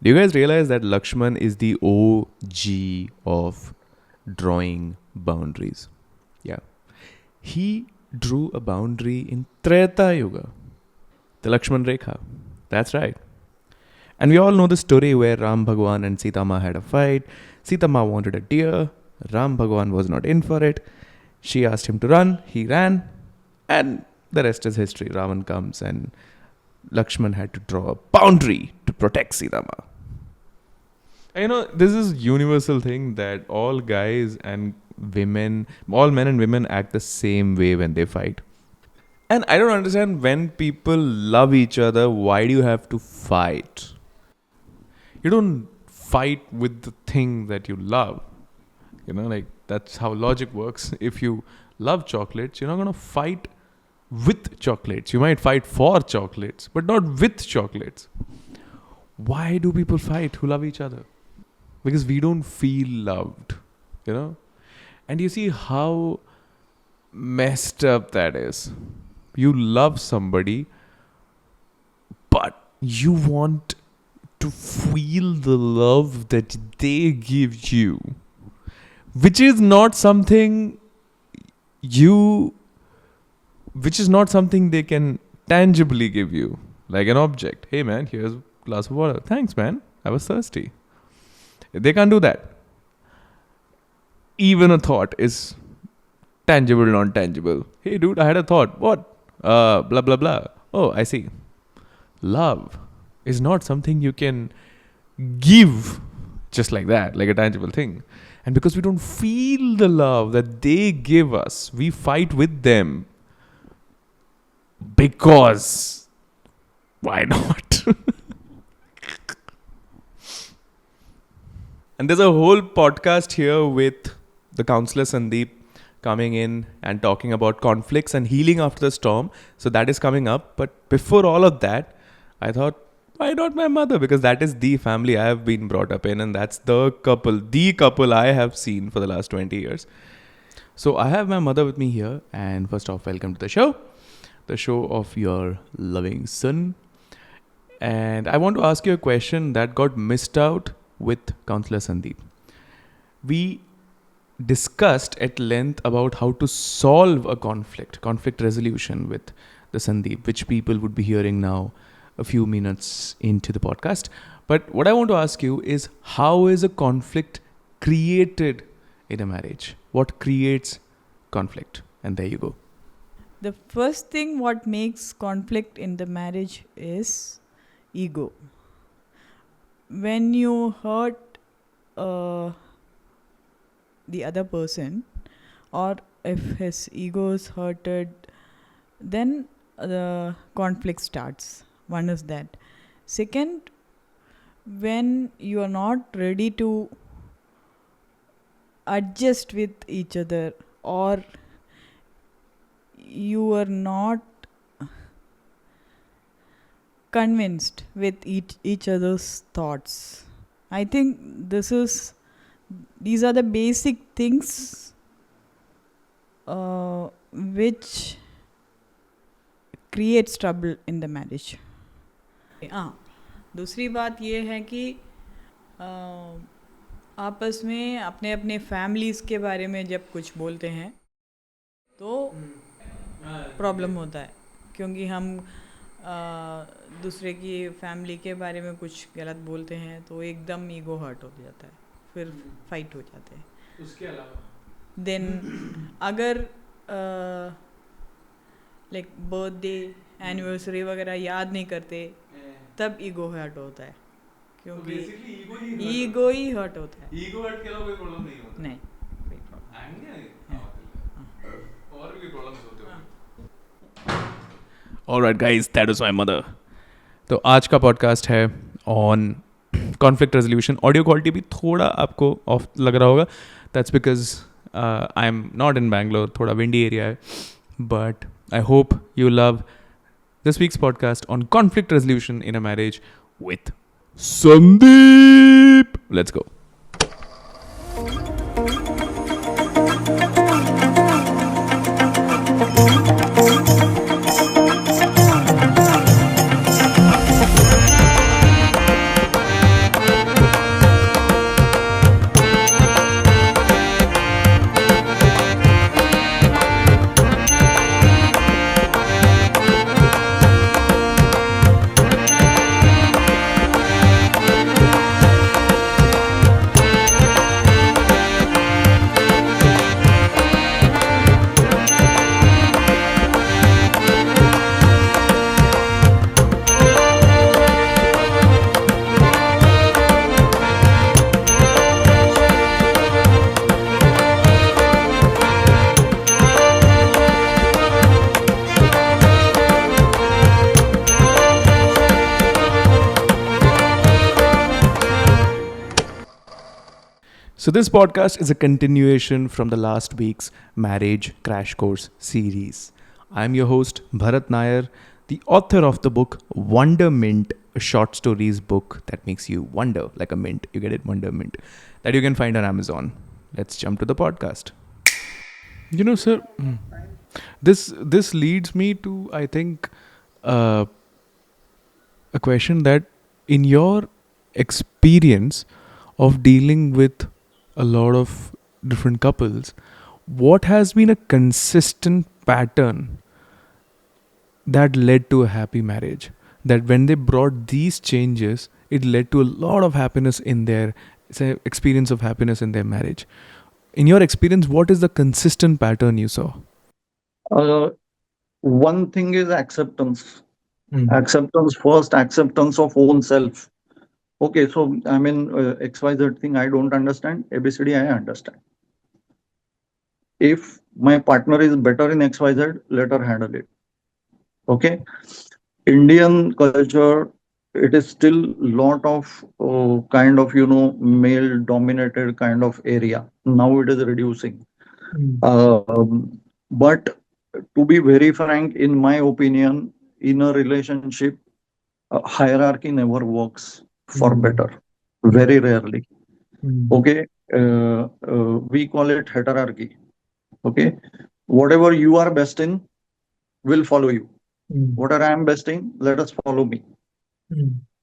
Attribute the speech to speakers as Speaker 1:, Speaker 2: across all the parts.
Speaker 1: Do you guys realize that Lakshman is the OG of drawing boundaries? Yeah. He drew a boundary in Treta Yuga. The Lakshman Rekha. That's right. And we all know the story where Ram Bhagwan and Sita Ma had a fight. Sita Ma wanted a deer. Ram Bhagwan was not in for it. She asked him to run. He ran. And the rest is history. Ravan comes and Lakshman had to draw a boundary to protect Sita Ma. You know, this is universal thing that all guys and women, all men and women act the same way when they fight. And I don't understand, when people love each other, why do you have to fight? You don't fight with the thing that you love. You know, like that's how logic works. If you love chocolates, you're not going to fight with chocolates. You might fight for chocolates, but not with chocolates. Why do people fight who love each other? Because we don't feel loved, you know? And you see how messed up that is. You love somebody, but you want to feel the love that they give you, which is not something they can tangibly give you, like an object. Hey man, here's a glass of water. Thanks man, I was thirsty. They can't do that. Even a thought is tangible, non-tangible. Hey dude, I had a thought. What? Blah, blah, blah. Oh, I see. Love is not something you can give just like that, like a tangible thing. And because we don't feel the love that they give us, we fight with them. Because why not? And there's a whole podcast here with the Counsellor Sandeep coming in and talking about conflicts and healing after the storm. So that is coming up. But before all of that, I thought, why not my mother? Because that is the family I have been brought up in, and that's the couple I have seen for the last 20 years. So I have my mother with me here. And first off, welcome to the show of your loving son. And I want to ask you a question that got missed out with Counsellor Sandeep. We discussed at length about how to solve a conflict resolution with the Sandeep, which people would be hearing now a few minutes into the podcast. But what I want to ask you is, how is a conflict created in a marriage? What creates conflict? And there you go.
Speaker 2: The first thing what makes conflict in the marriage is ego. When you hurt the other person, or if his ego is hurted, then the conflict starts. One is that. Second, when you are not ready to adjust with each other, or you are not convinced with each other's thoughts. I think these are the basic things which creates trouble in the marriage. दूसरी बात ये है कि आपस में अपने अपने families के बारे में जब कुछ बोलते हैं तो प्रॉब्लम होता है, क्योंकि हम दूसरे की फैमिली के बारे में कुछ गलत बोलते हैं तो एकदम ईगो हर्ट हो जाता है, फिर फाइट हो जाते हैं. उसके अलावा देन अगर लाइक बर्थडे एनिवर्सरी वगैरह याद नहीं करते तब ईगो हर्ट होता है, क्योंकि ईगो ही हर्ट होता है. ईगो हर्ट के अलावा कोई प्रॉब्लम नहीं होता. नहीं, कोई प्रॉब्लम और भी प्रॉब्लम्स होते हैं.
Speaker 1: Alright guys, that was my mother. तो आज का पॉडकास्ट है on conflict resolution. Audio quality भी थोड़ा आपको ऑफ लग रहा होगा. That's because I am not in Bangalore, थोड़ा विंडी एरिया है. But I hope you love this weeks podcast on conflict resolution in a marriage with Sandeep. Let's go. So, this podcast is a continuation from the last week's Marriage Crashcourse series. I'm your host, Bharat Nair, the author of the book Wonder Mint, a short stories book that makes you wonder like a mint. You get it, Wonder Mint, that you can find on Amazon. Let's jump to the podcast. Sir, this leads me to, I think, uh, a question that, in your experience of dealing with a lot of different couples, what has been a consistent pattern that led to a happy marriage? That when they brought these changes, it led to a lot of happiness in their experience of happiness in their marriage. In your experience, what is the consistent pattern you saw?
Speaker 3: Uh, One thing is acceptance.
Speaker 1: Mm.
Speaker 3: Acceptance first, acceptance of own self. Okay, so I mean, XYZ thing I don't understand, ABCD I understand. If my partner is better in XYZ, let her handle it. Okay, Indian culture, it is still lot of kind of, male dominated kind of area. Now it is reducing. But to be very frank, in my opinion, in a relationship, hierarchy never works for better. Very rarely. Okay, we call it heterarchy. Okay, whatever you are best in will follow you. Whatever I am best in, let us follow me.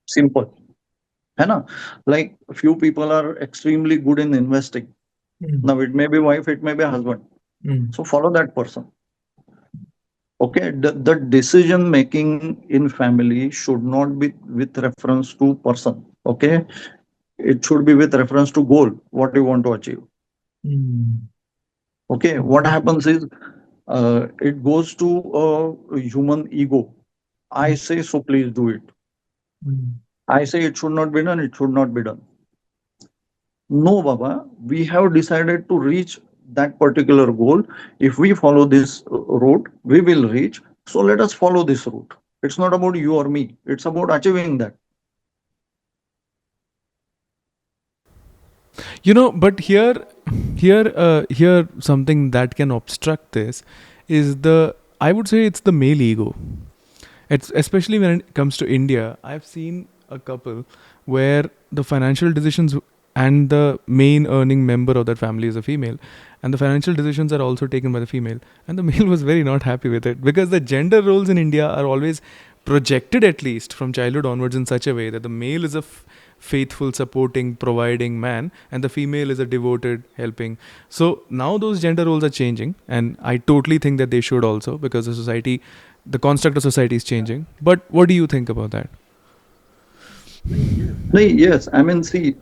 Speaker 3: Simple. है ना? Like few people are extremely good in investing. Now it may be wife, it may be husband. So follow that person. Okay, the decision making in family should not be with reference to person. Okay, it should be with reference to goal, what you want to achieve. Okay, what happens is it goes to a human ego. I say so, please do it. I say it should not be done, it should not be done. No, Baba, we have decided to reach that particular goal. If we follow this route, we will reach. So let us follow this route. It's not about you or me, it's about achieving that.
Speaker 1: But here something that can obstruct this is I would say it's the male ego. It's especially when it comes to India. I've seen a couple where the financial decisions, and the main earning member of that family is a female, and the financial decisions are also taken by the female, and the male was very not happy with it, because the gender roles in India are always projected, at least from childhood onwards, in such a way that the male is a faithful, supporting, providing man, and the female is a devoted, helping. So now those gender roles are changing, and I totally think that they should also, because the construct of society is changing. But what do you think about that?
Speaker 3: Yes, I mean, see,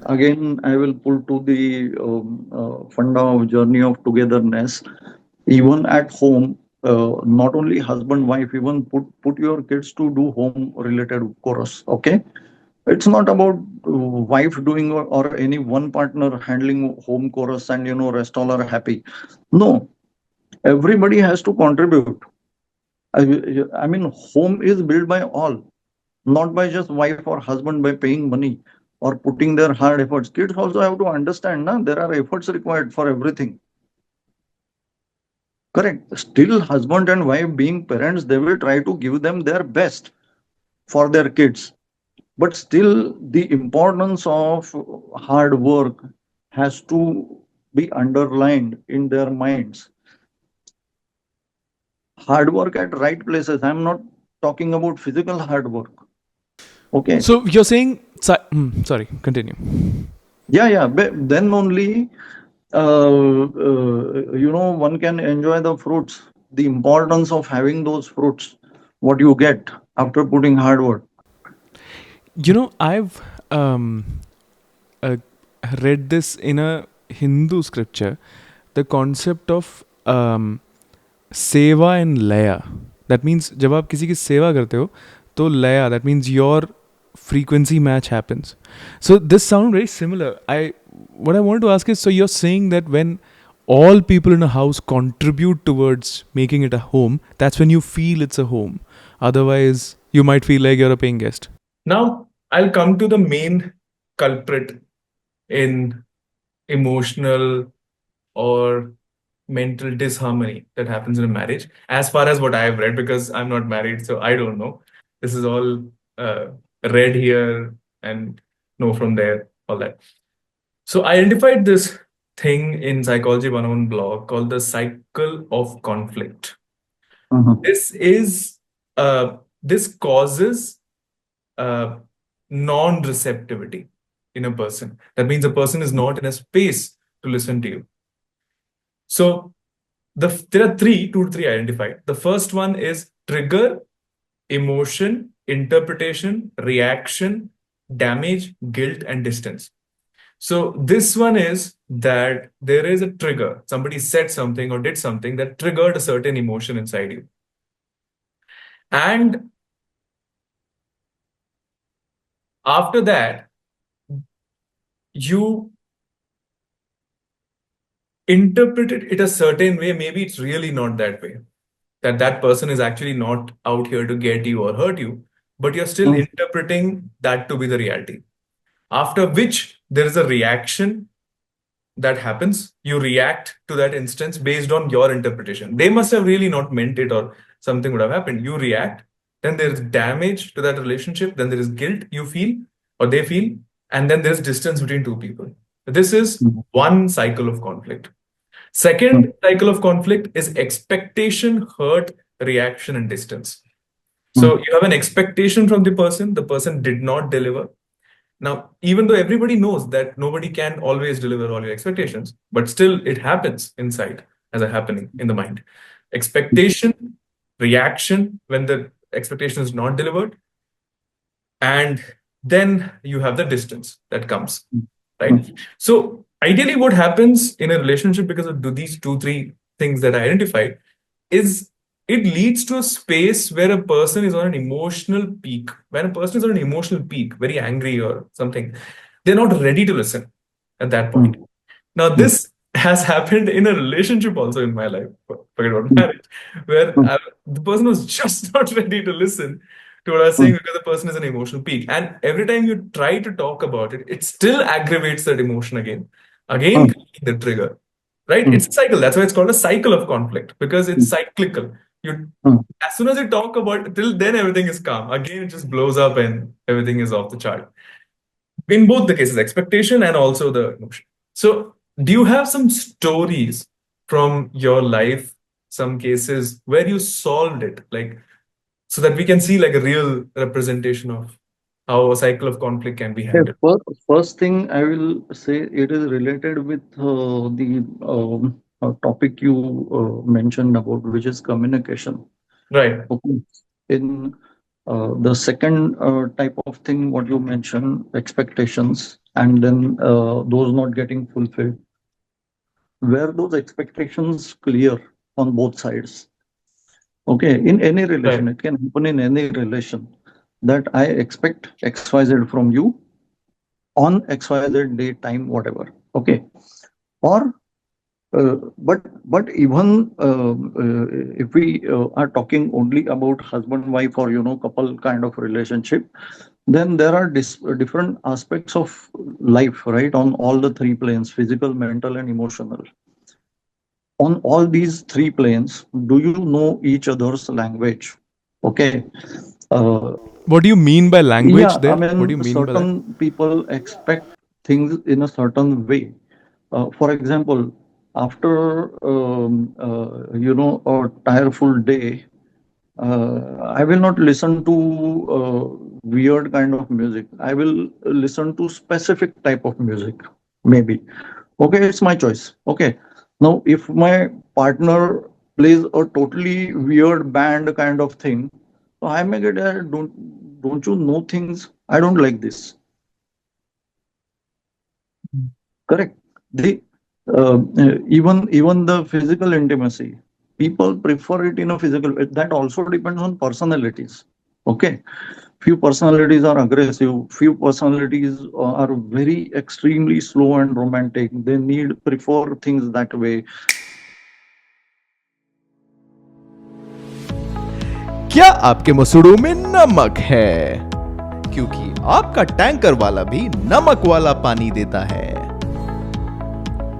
Speaker 3: again, I will pull to the funda of journey of togetherness. Even at home, not only husband, wife, even put your kids to do home related chorus. Okay, it's not about wife doing or any one partner handling home chorus and rest all are happy. No, everybody has to contribute. I mean, home is built by all, not by just wife or husband by paying money or putting their hard efforts. Kids also have to understand, na, there are efforts required for everything. Correct. Still, husband and wife being parents, they will try to give them their best for their kids. But still, the importance of hard work has to be underlined in their minds. Hard work at right places. I'm not talking about physical hard work. Okay.
Speaker 1: So you're saying, sorry, continue.
Speaker 3: Yeah. But then only, one can enjoy the fruits, the importance of having those fruits, what you get after putting hard work.
Speaker 1: I've uh, read this in a Hindu scripture, the concept of seva and laya. That means जब आप किसी की सेवा करते हो तो laya, that means your frequency match happens. So this sounds very similar. What I want to ask is, so you're saying that when all people in a house contribute towards making it a home, that's when you feel it's a home. Otherwise, you might feel like you're a paying guest. Now, I'll come to the main culprit
Speaker 4: in emotional or mental disharmony that happens in a marriage, as far as what I have read, because I'm not married, so I don't know. This is all read here and know from there, all that. So I identified this thing in Psychology 101 blog called the cycle of conflict.
Speaker 3: Mhm.
Speaker 4: This causes non-receptivity in a person. That means a person is not in a space to listen to you. So there are two to three identified. The first one is trigger, emotion, interpretation, reaction, damage, guilt, and distance. So this one is that there is a trigger. Somebody said something or did something that triggered a certain emotion inside you. And after that, you interpreted it a certain way. Maybe it's really not that way. That person is actually not out here to get you or hurt you, but you're still
Speaker 3: Mhm.
Speaker 4: interpreting that to be the reality. After which there is a reaction that happens. You react to that instance based on your interpretation. They must have really not meant it or something would have happened. You react, then there is damage to that relationship, then there is guilt you feel or they feel, and then there's distance between two people. This is
Speaker 3: Mhm.
Speaker 4: one cycle of conflict.
Speaker 3: Mhm.
Speaker 4: Second cycle of conflict is expectation, hurt, reaction, and distance. So
Speaker 3: Mhm.
Speaker 4: you have an expectation from the person did not deliver. Now, even though everybody knows that nobody can always deliver all your expectations, but still it happens inside as a happening in the mind. Expectation, reaction when the expectation is not delivered, and then you have the distance that comes, right?
Speaker 3: Mhm.
Speaker 4: So ideally, what happens in a relationship because of these two, three things that I identified is it leads to a space where a person is on an emotional peak. When a person is on an emotional peak, very angry or something, they're not ready to listen at that point.
Speaker 3: Mhm.
Speaker 4: Now,
Speaker 3: Mhm.
Speaker 4: this has happened in a relationship also in my life, forget about marriage, where the person was just not ready to listen to what I was saying
Speaker 3: Mhm.
Speaker 4: because the person is an emotional peak. And every time you try to talk about it, it still aggravates that emotion again
Speaker 3: Mhm.
Speaker 4: creating the trigger, right? It's
Speaker 3: Mhm.
Speaker 4: a cycle. That's why it's called a cycle of conflict because it's cyclical. You,
Speaker 3: Mhm.
Speaker 4: as soon as you talk about it, till then everything is calm. Again, it just blows up and everything is off the chart in both the cases, expectation and also the emotion. So, do you have some stories from your life, some cases where you solved it, like so that we can see like a real representation of how a cycle of conflict can be
Speaker 3: Yeah,
Speaker 4: handled?
Speaker 3: first thing I will say it is related with the topic you mentioned about, which is communication.
Speaker 4: Right,
Speaker 3: Okay. In the second type of thing, what you mentioned, expectations, and then those not getting fulfilled, were those expectations clear on both sides? Okay, in any relation,
Speaker 4: right.
Speaker 3: it can happen in any relation that I expect XYZ from you on XYZ day, time, whatever. Okay. Or but even if we are talking only about husband wife or couple kind of relationship, then there are different aspects of life, right, on all the three planes: physical, mental, and emotional. On all these three planes, do you know each other's language? Okay. uh,
Speaker 1: What do you mean by
Speaker 3: yeah,
Speaker 1: language
Speaker 3: I
Speaker 1: there? What do
Speaker 3: mean,
Speaker 1: you mean by that?
Speaker 3: certain people expect things in a certain way. For example, after a tireful day, I will not listen to weird kind of music. I will listen to specific type of music, maybe. Okay, it's my choice. Okay. Now, if my partner plays a totally weird band kind of thing, so I may get, don't you know things? I don't like this. Correct. The even the physical intimacy, people prefer it in a physical way. That also depends on personalities. Okay, few personalities are aggressive. Few personalities are very extremely slow and romantic. They need prefer things that way.
Speaker 1: क्या आपके मसूड़ों में नमक है? क्योंकि आपका tanker वाला भी नमक वाला पानी देता है।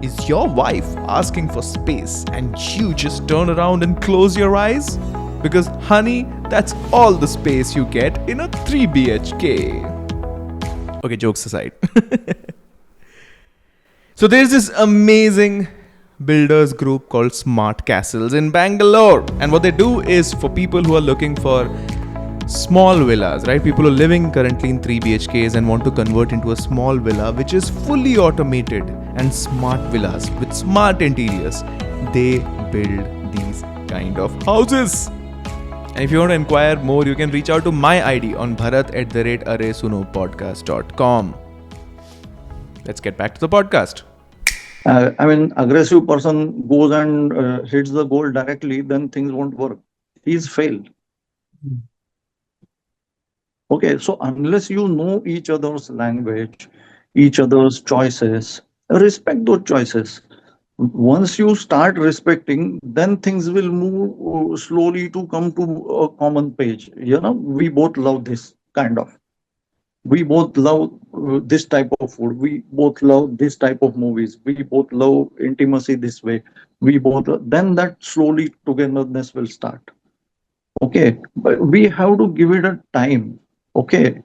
Speaker 1: Is your wife asking for space and you just turn around and close your eyes? Because, honey, that's all the space you get in a 3 BHK. Okay, jokes aside. So there's this amazing builders group called Smart Castles in Bangalore. And what they do is for people who are looking for small villas, right? People who are living currently in 3 BHKs and want to convert into a small villa which is fully automated and smart villas with smart interiors. They build these kind of houses. And if you want to inquire more, you can reach out to my ID on bharat@aresunopodcast.com. Let's get back to the podcast.
Speaker 3: Aggressive person goes and hits the goal directly, then things won't work. He's failed. Okay, so unless you know each other's language, each other's choices, respect those choices. Once you start respecting, then things will move slowly to come to a common page. We both love this kind of. We both love this type of food. We both love this type of movies. We both love intimacy this way. Then that slowly togetherness will start. Okay, but we have to give it a time. Okay,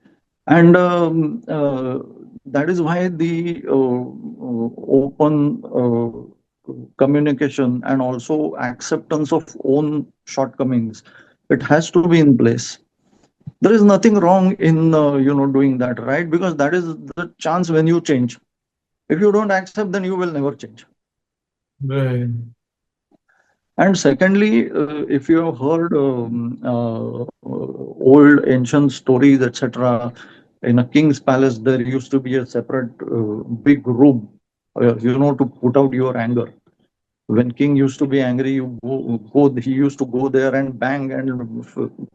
Speaker 3: and that is why the open communication and also acceptance of own shortcomings, it has to be in place. There is nothing wrong in doing that, right? Because that is the chance when you change. If you don't accept, then you will never change.
Speaker 4: Right.
Speaker 3: And secondly, if you have heard old ancient stories, etc., in a king's palace, there used to be a separate big room, to put out your anger. When king used to be angry, he used to go there and bang and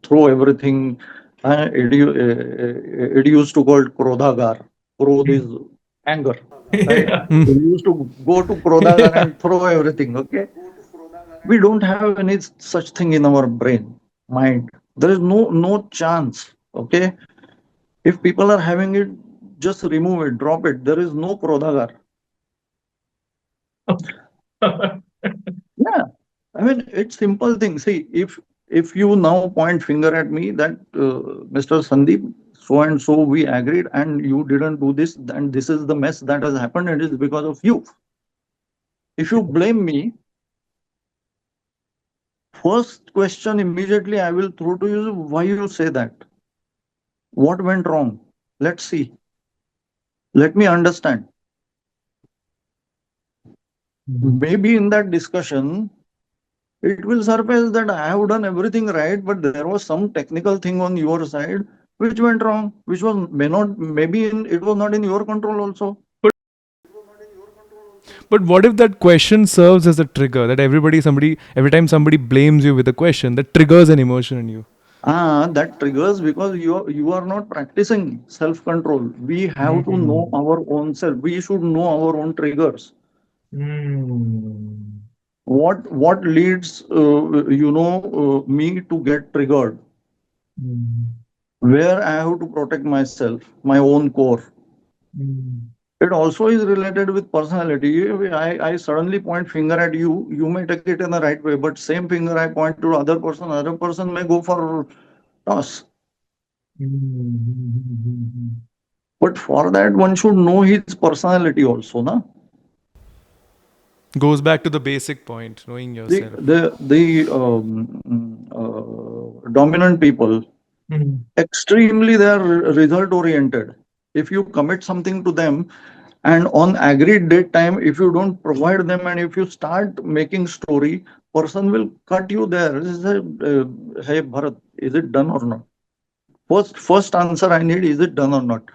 Speaker 3: throw everything. It used to called Krodhagar. Krodh is anger, right?
Speaker 4: Yeah.
Speaker 3: He used to go to Krodhagar and throw everything. Okay, we don't have any such thing in our brain, mind. There is no chance. Okay, if people are having it, just remove it, drop it. There is no Krodhagar. Yeah, it's simple thing. See, if you now point finger at me that Mr. Sandeep, so and so we agreed and you didn't do this, and this is the mess that has happened, and it is because of you. If you blame me, first question immediately I will throw to you: why you say that? What went wrong? Let's see. Let me understand. Maybe in that discussion, it will surface that I have done everything right, but there was some technical thing on your side which went wrong, which was it was not in your control also.
Speaker 1: But what if that question serves as a trigger that every time somebody blames you with a question, that triggers an emotion in you?
Speaker 3: That triggers because you are not practicing self-control. We have to know our own self. We should know our own triggers. What leads me to get triggered? Where I have to protect myself, my own core. It also is related with personality. I suddenly point finger at you, you may take it in the right way, but same finger I point to other person may go for toss. But for that, one should know his personality also, na?
Speaker 1: Goes back to the basic point, knowing yourself.
Speaker 3: The dominant people, extremely they are result oriented. If you commit something to them, and on agreed date time, if you don't provide them, and if you start making story, person will cut you there. Hey Bharat, is it done or not? First answer I need: is it done or not?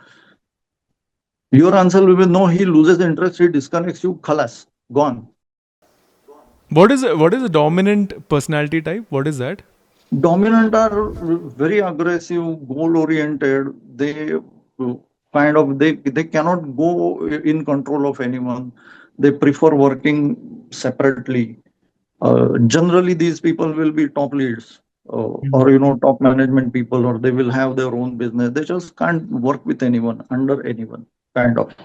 Speaker 3: Your answer will be no. He loses interest. He disconnects you. Khalas, gone.
Speaker 1: What is a dominant personality type? What is that?
Speaker 3: Dominant are very aggressive, goal oriented. They they cannot go in control of anyone. They prefer working separately. Generally, these people will be top leads, or top management people, or they will have their own business. They just can't work with anyone, under anyone, kind of.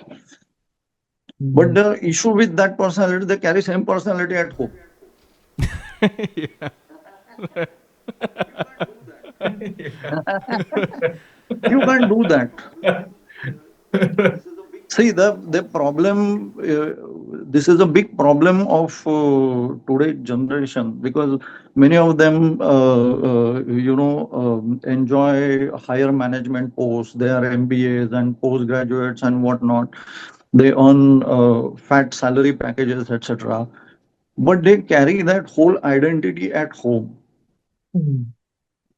Speaker 3: But the issue with that personality, they carry same personality at home.
Speaker 1: Yeah.
Speaker 3: You can't do that. See, the problem, this is a big problem of today's generation, because many of them, enjoy higher management posts. They are MBAs and postgraduates and whatnot. They earn fat salary packages, etc. But they carry that whole identity at home.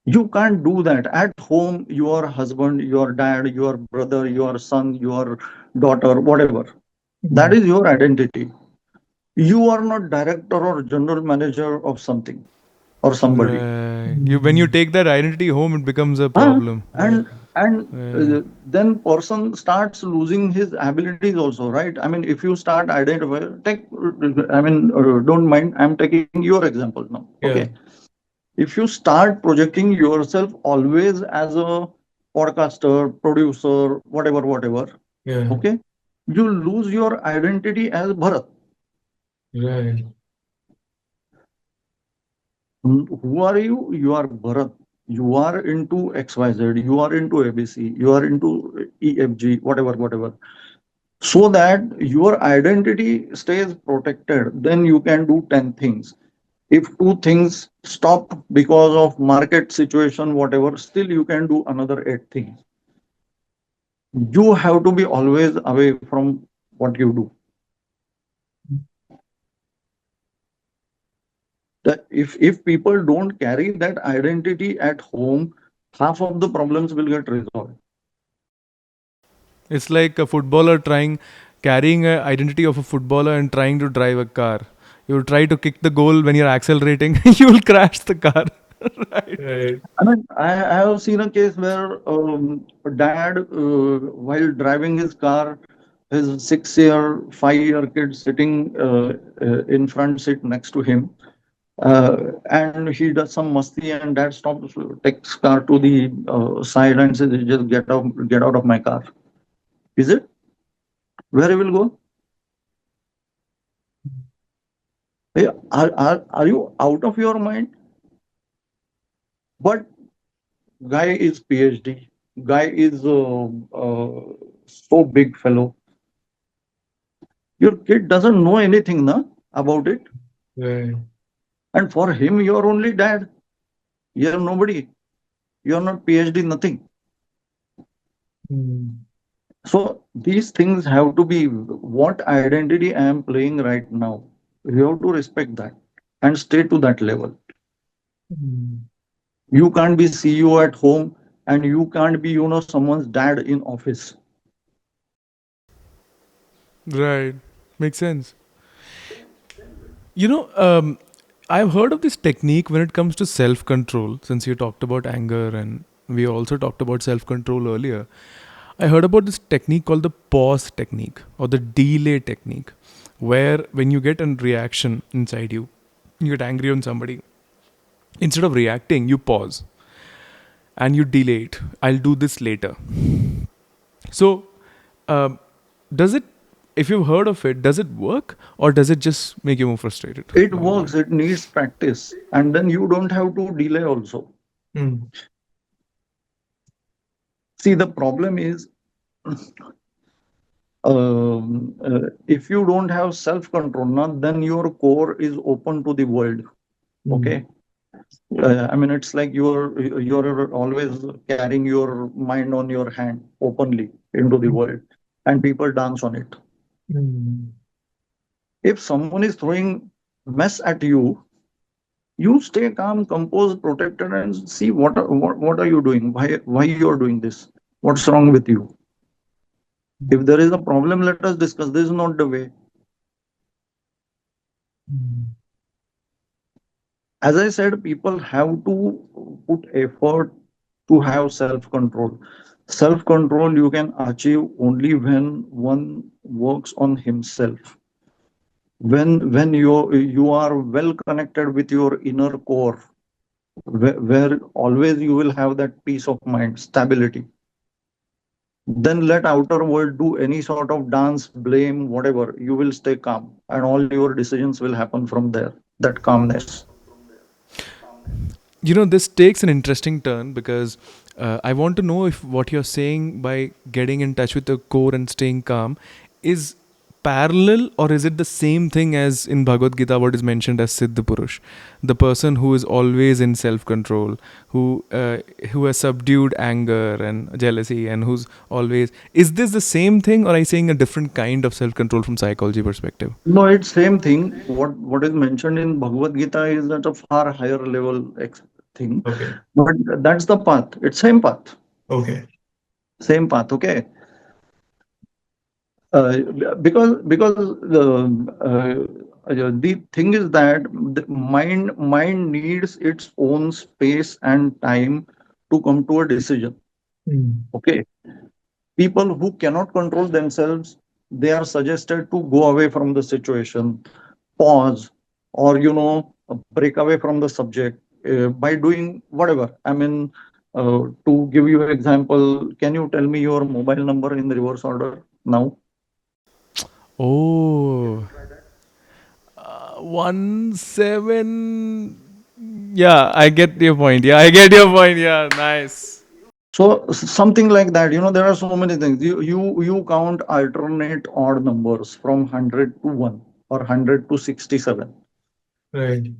Speaker 3: You can't do that. At home, your husband, your dad, your brother, your son, your daughter, whatever. That is your identity. You are not director or general manager of something or somebody.
Speaker 1: Right. When you take that identity home, it becomes a
Speaker 3: Huh?
Speaker 1: problem.
Speaker 3: And
Speaker 1: Yeah.
Speaker 3: then person starts losing his abilities also, right? I mean, if you start identify, don't mind. I'm taking your example now. Okay.
Speaker 4: Yeah.
Speaker 3: If you start projecting yourself always as a podcaster, producer, whatever,
Speaker 4: Yeah.
Speaker 3: okay, you lose your identity as Bharat.
Speaker 4: Right.
Speaker 3: Who are you? You are Bharat. You are into XYZ, you are into ABC, you are into EFG, whatever. So that your identity stays protected, then you can do 10 things. If two things stop because of market situation, whatever, still you can do another 8 things. You have to be always away from what you do. That if people don't carry that identity at home, half of the problems will get resolved.
Speaker 1: It's like a footballer carrying a identity of a footballer and trying to drive a car. You try to kick the goal when you're accelerating, you will crash the car. Right.
Speaker 4: Right.
Speaker 3: I mean, I have seen a case where a dad, while driving his car, his 6 year, 5 year kid sitting in front seat next to him, and he does some masti, and dad stops, takes car to the side and says, "Just get out of my car." Is it? Where he will go? Hey, are you out of your mind? But guy is PhD. Guy is so big fellow. Your kid doesn't know anything na, about it.
Speaker 4: Right.
Speaker 3: And for him, you're only dad. You're nobody. You're not PhD, nothing. So these things have to be what identity I am playing right now. You have to respect that and stay to that level. You can't be CEO at home and you can't be, someone's dad in office.
Speaker 1: Right. Makes sense. I've heard of this technique when it comes to self control, since you talked about anger and we also talked about self control earlier. I heard about this technique called the pause technique or the delay technique, where when you get a reaction inside you, you get angry on somebody, instead of reacting, you pause and you delay it. I'll do this later. So, does it, if you've heard of it, does it work or does it just make you more frustrated?
Speaker 3: It works, it needs practice. And then you don't have to delay also. See, the problem is if you don't have self control, then your core is open to the world. Okay. I mean, it's like you're always carrying your mind on your hand openly into the world, and people dance on it. If someone is throwing mess at you, you stay calm, composed, protected, and see what are you doing? Why you are doing this? What's wrong with you? If there is a problem, let us discuss. This is not the way. As I said, people have to put effort to have self control. Self control you can achieve only when one works on himself. When you are well connected with your inner core, where always you will have that peace of mind, stability. then let outer world do any sort of dance, blame, whatever. You will stay calm, and all your decisions will happen from there. That calmness.
Speaker 1: This takes an interesting turn because I want to know if what you're saying by getting in touch with the core and staying calm is parallel, or is it the same thing as in Bhagavad Gita what is mentioned as Siddha Purush, the person who is always in self-control, who has subdued anger and jealousy, and who's always. Is this the same thing, or are you saying a different kind of self-control from psychology perspective?
Speaker 3: No, it's same thing. What is mentioned in Bhagavad Gita is at a far higher level thing,
Speaker 4: Okay.
Speaker 3: but that's the path. It's same path.
Speaker 4: Okay.
Speaker 3: Same path. Okay. Because the thing is that the mind needs its own space and time to come to a decision. Okay, people who cannot control themselves, they are suggested to go away from the situation, pause, or break away from the subject by doing whatever. I mean, to give you an example, can you tell me your mobile number in the reverse order now?
Speaker 1: Oh, 1 7. Yeah, I get your point. Yeah, I get your point. Yeah, nice.
Speaker 3: So something like that. There are so many things. You count alternate odd numbers from 100 to 1 or 100 to 67.
Speaker 4: Right.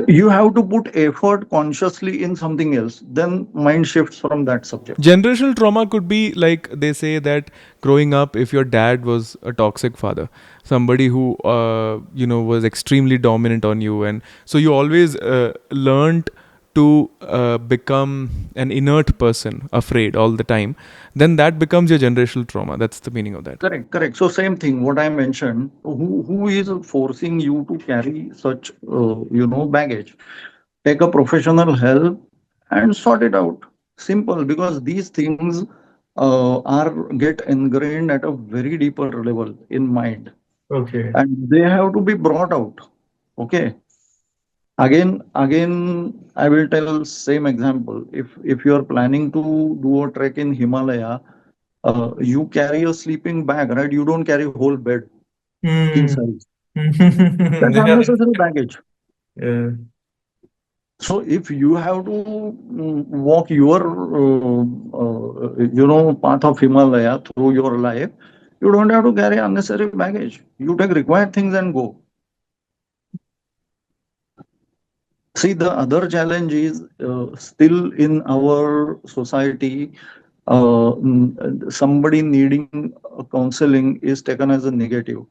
Speaker 3: You have to put effort consciously in something else. Then mind shifts from that subject.
Speaker 1: Generational trauma could be like they say that growing up, if your dad was a toxic father, somebody who was extremely dominant on you, and so you always learned to become an inert person, afraid all the time, then that becomes your generational trauma. That's the meaning of that.
Speaker 3: Correct. So same thing. What I mentioned. Who is forcing you to carry such baggage? Take a professional help and sort it out. Simple, because these things are get ingrained at a very deeper level in mind,
Speaker 4: Okay.
Speaker 3: and they have to be brought out. Okay. Again, I will tell same example. If you are planning to do a trek in Himalaya, you carry a sleeping bag, right? You don't carry whole bed king
Speaker 4: Hmm.
Speaker 3: size. That's
Speaker 4: Yeah.
Speaker 3: unnecessary baggage.
Speaker 4: Yeah.
Speaker 3: So if you have to walk your path of Himalaya through your life, you don't have to carry unnecessary baggage. You take required things and go. See, the other challenge is still in our society. Somebody needing counseling is taken as a negative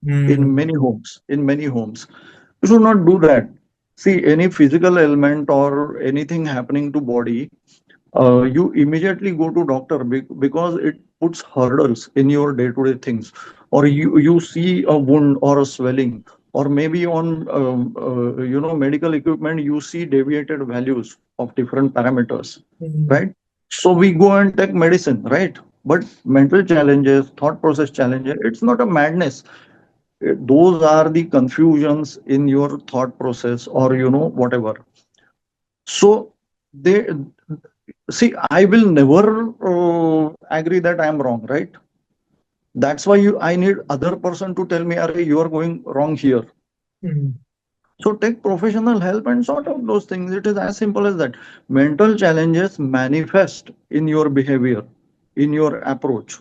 Speaker 3: in
Speaker 4: Hmm.
Speaker 3: many homes. In many homes, you should not do that. See, any physical ailment or anything happening to body, you immediately go to doctor because it puts hurdles in your day-to-day things, or you see a wound or a swelling, or maybe on medical equipment you see deviated values of different parameters,
Speaker 4: Hmm.
Speaker 3: right? So we go and take medicine, right? But mental challenges, thought process challenges, it's not a madness. Those are the confusions in your thought process, or whatever. So they see, I will never agree that I am wrong, right? That's why I need other person to tell me, Are you are going wrong here.
Speaker 4: Hmm.
Speaker 3: So take professional help and sort out those things. It is as simple as that. Mental challenges manifest in your behavior, in your approach.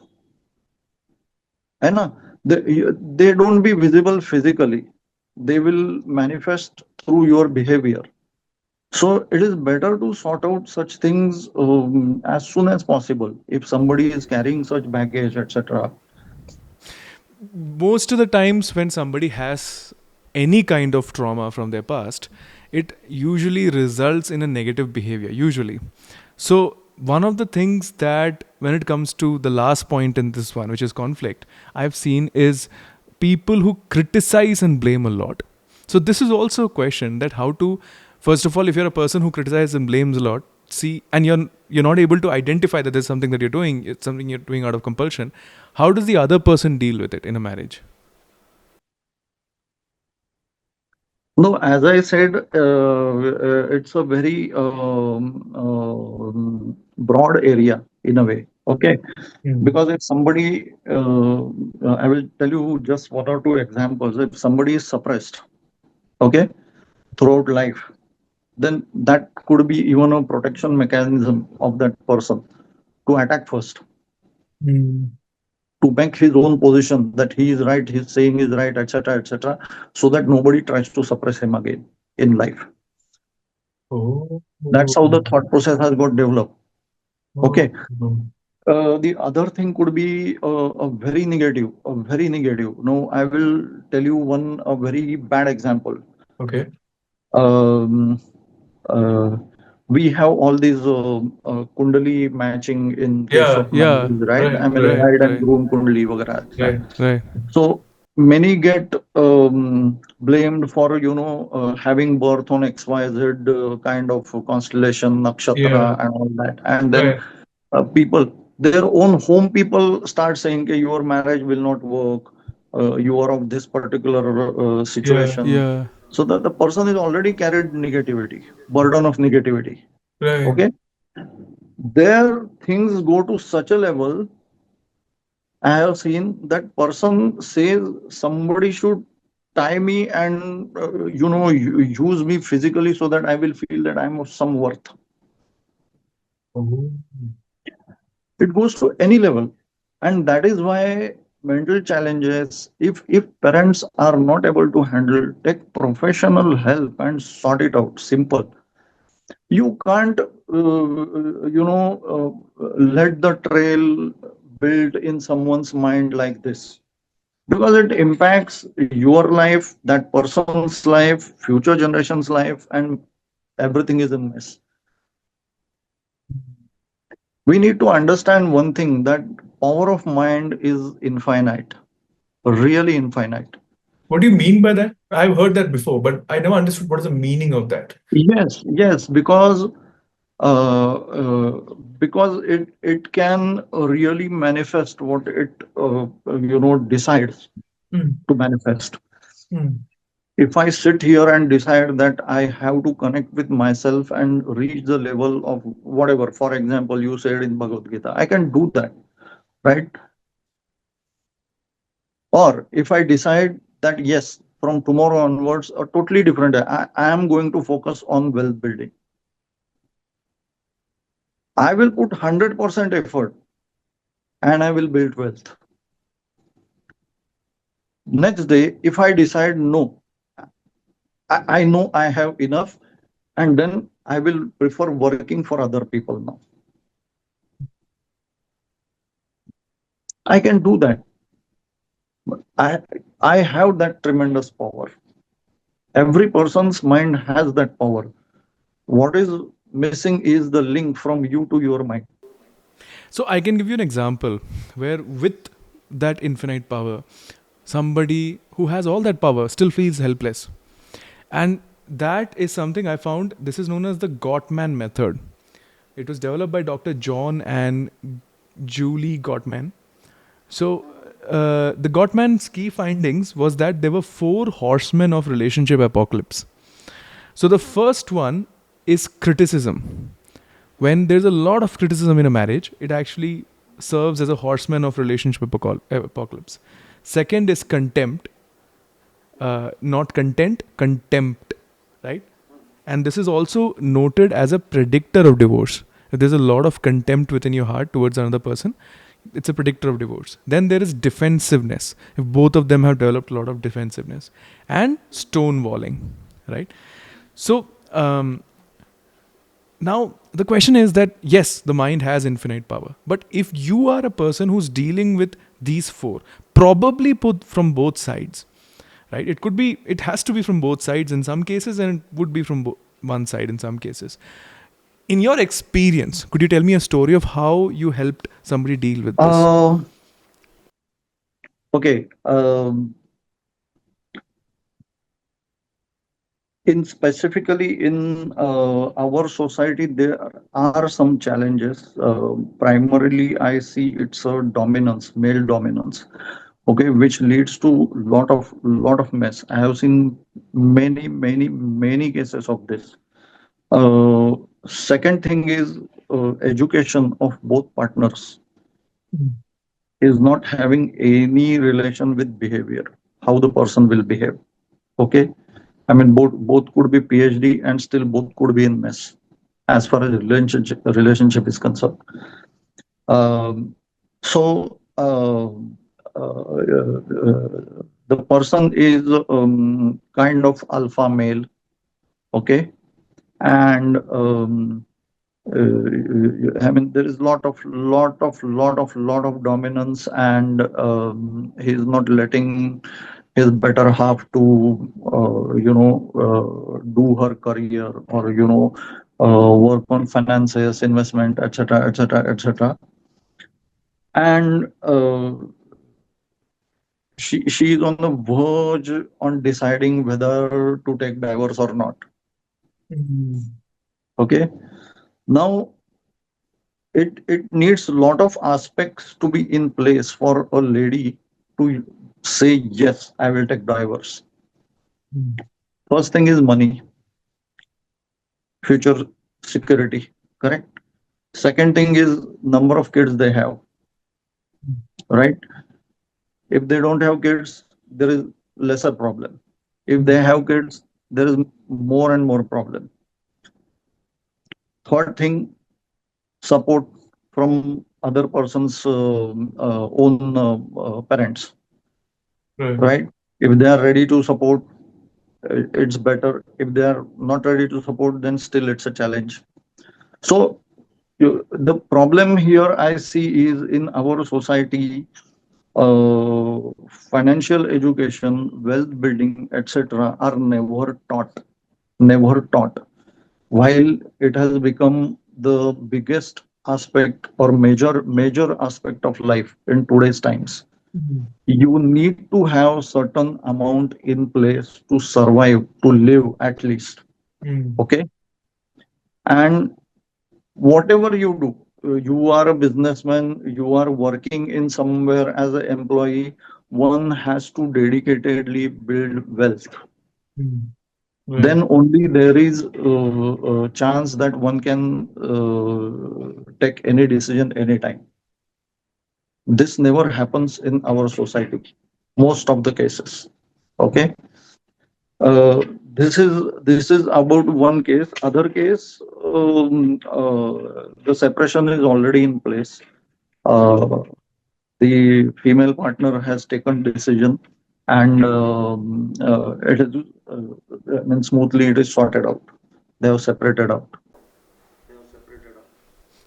Speaker 3: And they don't be visible physically. They will manifest through your behavior. So it is better to sort out such things as soon as possible. If somebody is carrying such baggage, etc.
Speaker 1: Most of the times when somebody has any kind of trauma from their past, it usually results in a negative behavior, usually. So one of the things that when it comes to the last point in this one, which is conflict, I've seen is people who criticize and blame a lot. So this is also a question that how to, first of all, if you're a person who criticizes and blames a lot, see, and you're not able to identify that there's something that you're doing, it's something you're doing out of compulsion. How does the other person deal with it in a marriage?
Speaker 3: No, as I said, it's a very broad area in a way. Okay,
Speaker 4: Hmm.
Speaker 3: because if somebody, I will tell you just one or two examples. If somebody is suppressed, okay, throughout life, then that could be even a protection mechanism of that person to attack first,
Speaker 4: Hmm.
Speaker 3: to make his own position that he is right, his saying is right, etc., etc., so that nobody tries to suppress him again in life.
Speaker 4: Oh.
Speaker 3: That's how the thought process has got developed.
Speaker 4: Oh.
Speaker 3: Okay. The other thing could be a very negative, a very negative. No, I will tell you one a very bad example.
Speaker 4: Okay.
Speaker 3: Um, uh, we have all these kundali matching in case
Speaker 4: Yeah.
Speaker 3: of
Speaker 1: Yeah.
Speaker 3: marriage, right?
Speaker 4: Right.
Speaker 3: I mean,
Speaker 4: Right.
Speaker 1: Right.
Speaker 3: bride and
Speaker 1: Right.
Speaker 3: groom kundali, vagara.
Speaker 4: Right.
Speaker 1: Right.
Speaker 3: So many get blamed for having birth on XYZ kind of constellation,
Speaker 4: Yeah.
Speaker 3: nakshatra, and all that, and then
Speaker 4: Right.
Speaker 3: people, their own home people start saying, "Okay, your marriage will not work. You are of this particular
Speaker 4: Yeah.
Speaker 3: situation,"
Speaker 1: Yeah.
Speaker 3: so that the person is already carried negativity, burden of negativity.
Speaker 4: Right.
Speaker 3: Okay, there things go to such a level. I have seen that person says somebody should tie me and use me physically so that I will feel that I'm of some worth.
Speaker 4: Oh.
Speaker 3: It goes to any level, and that is why mental challenges, if parents are not able to handle, take professional help and sort it out. Simple. You can't let the trail build in someone's mind like this, because it impacts your life, that person's life, future generations life, and everything is a mess. We need to understand one thing, that power of mind is infinite, really infinite.
Speaker 4: What do you mean by that? I've heard that before, but I never understood what is the meaning of that.
Speaker 3: Yes, yes, uh, uh, because it can really manifest what it decides
Speaker 4: Hmm.
Speaker 3: to manifest.
Speaker 4: Hmm.
Speaker 3: If I sit here and decide that I have to connect with myself and reach the level of whatever, for example, you said in Bhagavad Gita, I can do that, right? Or if I decide that yes, from tomorrow onwards, a totally different, I am going to focus on wealth building. I will put 100% effort and I will build wealth. Next day, if I decide no, I know I have enough, and then I will prefer working for other people now. I can do that. I I have that tremendous power. Every person's mind has that power. What is missing is the link from you to your mind.
Speaker 1: So I can give you an example where, with that infinite power, somebody who has all that power still feels helpless. And that is something I found. This is known as the Gottman method. It was developed by Dr. John and Julie Gottman. So, the Gottman's key findings was that there were 4 horsemen of relationship apocalypse. So, the first one is criticism. When there's a lot of criticism in a marriage, it actually serves as a horseman of relationship apocalypse. Second is contempt, not content, contempt, right? And this is also noted as a predictor of divorce. If there's a lot of contempt within your heart towards another person, it's a predictor of divorce. Then there is defensiveness. If both of them have developed a lot of defensiveness, and stonewalling, right? So, now the question is that yes, the mind has infinite power, but if you are a person who's dealing with these 4, probably put from both sides, right? It could be, it has to be from both sides in some cases, and it would be from one side in some cases. In your experience, could you tell me a story of how you helped somebody deal with this?
Speaker 3: Okay. In specifically in our society, there are some challenges. Primarily, I see it's a dominance, male dominance. Okay, which leads to lot of mess. I have seen many cases of this. Second thing is education of both partners.
Speaker 4: Mm.
Speaker 3: is not having any relation with behavior, how the person will behave. Okay, I mean both could be PhD and still both could be in mess as far as relationship is concerned. Um, so the person is kind of alpha male. Okay, and I mean, there is lot of dominance, and he's not letting his better half to do her career, or work on finances, investment, etc., etc., etc. And she is on the verge on deciding whether to take divorce or not.
Speaker 4: Mm.
Speaker 3: Okay, now it needs a lot of aspects to be in place for a lady to say yes, I will take divorce.
Speaker 4: Mm.
Speaker 3: First thing is money, future security, correct? Second thing is number of kids they have, right? If they don't have kids, there is lesser problem. If
Speaker 4: Mm.
Speaker 3: they have kids, there is more and more problem. Third thing, support from other person's own parents,
Speaker 4: Right.
Speaker 3: right? If they are ready to support, it's better. If they are not ready to support, then still it's a challenge. So the problem here I see is in our society, financial education, wealth building, etc., are never taught. While it has become the biggest aspect or major aspect of life in today's times,
Speaker 4: Mm.
Speaker 3: you need to have certain amount in place to survive, to live at least.
Speaker 4: Mm.
Speaker 3: Okay, and whatever you do, you are a businessman, you are working in somewhere as an employee, one has to dedicatedly build wealth.
Speaker 4: Mm. Right.
Speaker 3: Then only there is a chance that one can take any decision anytime. This never happens in our society, most of the cases. Okay, uh, this is about one case. Other case, the separation is already in place. Uh, the female partner has taken decision, and it is I mean, smoothly it is sorted out. They have separated out.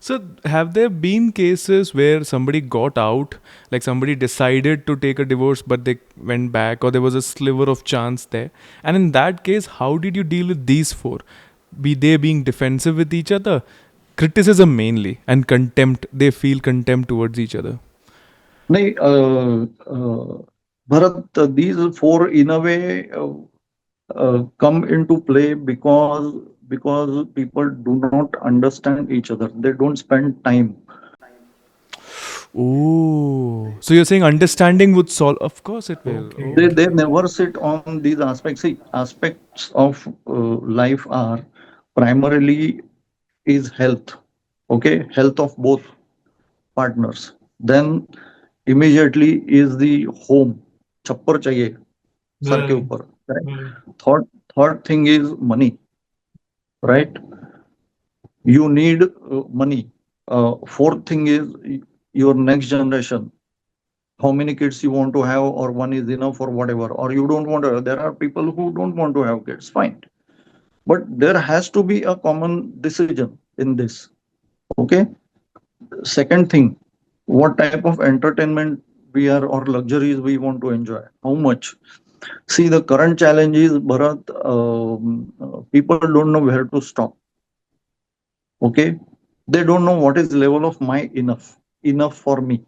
Speaker 1: So, have there been cases where somebody got out, like somebody decided to take a divorce, but they went back, or there was a sliver of chance there? And in that case, how did you deal with these four? Be they being defensive with each other, criticism mainly, and contempt. They feel contempt towards each other.
Speaker 3: Nahi, Bharat, these four in a way come into play because people do not understand each other. They don't spend time.
Speaker 1: Oh, so you're saying understanding would solve? Of course, it will.
Speaker 4: Okay.
Speaker 3: They
Speaker 1: Okay.
Speaker 3: never sit on these aspects. See, aspects of life are primarily is health. Okay, health of both partners. Then immediately is the home. छप्पर चाहिए sir के
Speaker 4: Right.
Speaker 3: ऊपर. Right?
Speaker 4: Right.
Speaker 3: Third thing is money. Right? You need money. Fourth thing is your next generation. How many kids you want to have, or one is enough, or whatever, or you don't want to. There are people who don't want to have kids. Fine, but there has to be a common decision in this. Okay. Second thing, what type of entertainment we are or luxuries we want to enjoy? How much? See, the current challenge is, Bharat, people don't know where to stop. Okay, they don't know what is level of my enough for me.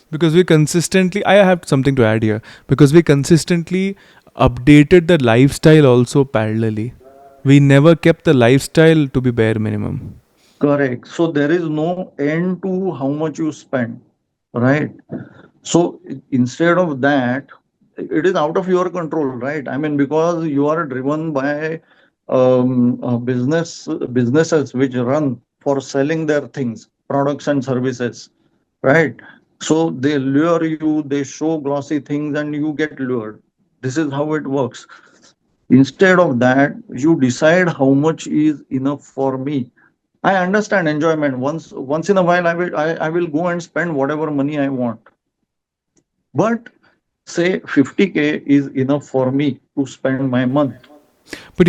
Speaker 1: Because we consistently, I have something to add here, because we consistently updated the lifestyle also parallelly. We never kept the lifestyle to be bare minimum.
Speaker 3: Correct. So there is no end to how much you spend, right? So instead of that, it is out of your control, right? I mean, because you are driven by businesses which run for selling their things. products and services, right? So they lure you, they show glossy things, and you get lured. This is how it works. Instead of that, you decide how much is enough for me. I understand enjoyment. Once in a while, I will go and spend whatever money I want. But say 50K is enough for me to spend my month.
Speaker 1: But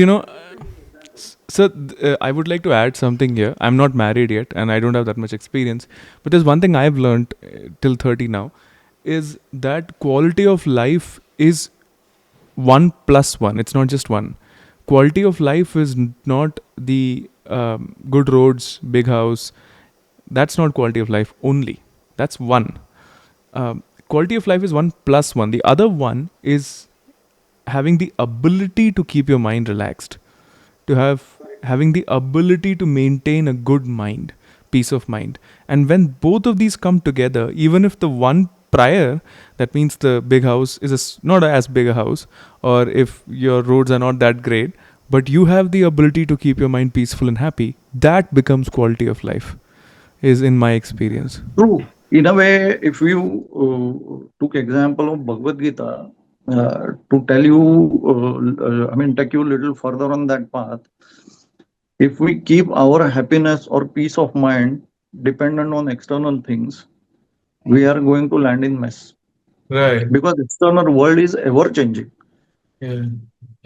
Speaker 1: so I would like to add something here. I'm not married yet, and I don't have that much experience. But there's one thing I've learned till 30 now, is that quality of life is 1 plus 1. It's not just one. Quality of life is not the good roads, big house. That's not quality of life only. That's one. Quality of life is 1 plus 1. The other one is having the ability to keep your mind relaxed, to having the ability to maintain a good mind, peace of mind. And when both of these come together, even if the one prior, that means the big house is not as big a house, or if your roads are not that great, but you have the ability to keep your mind peaceful and happy, that becomes quality of life, is in my experience.
Speaker 3: True. In a way, if you took example of Bhagavad Gita, to tell you, I mean, take you a little further on that path, if we keep our happiness or peace of mind dependent on external things, we are going to land in mess.
Speaker 4: Right.
Speaker 3: Because external world is ever changing.
Speaker 4: Yeah.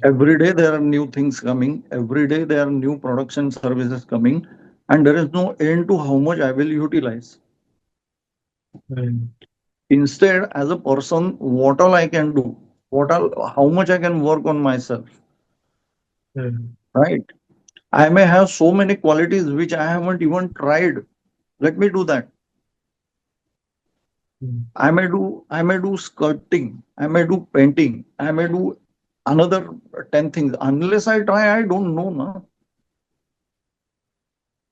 Speaker 3: Every day there are new things coming. Every day there are new products and services coming, and there is no end to how much I will utilize.
Speaker 4: Right.
Speaker 3: Instead, as a person, what all I can do, how much I can work on myself,
Speaker 4: Yeah.
Speaker 3: right? I may have so many qualities which I haven't even tried. Let me do that.
Speaker 4: Mm.
Speaker 3: I may do sculpting, I may do painting, I may do another 10 things. Unless I try, I don't know. Na?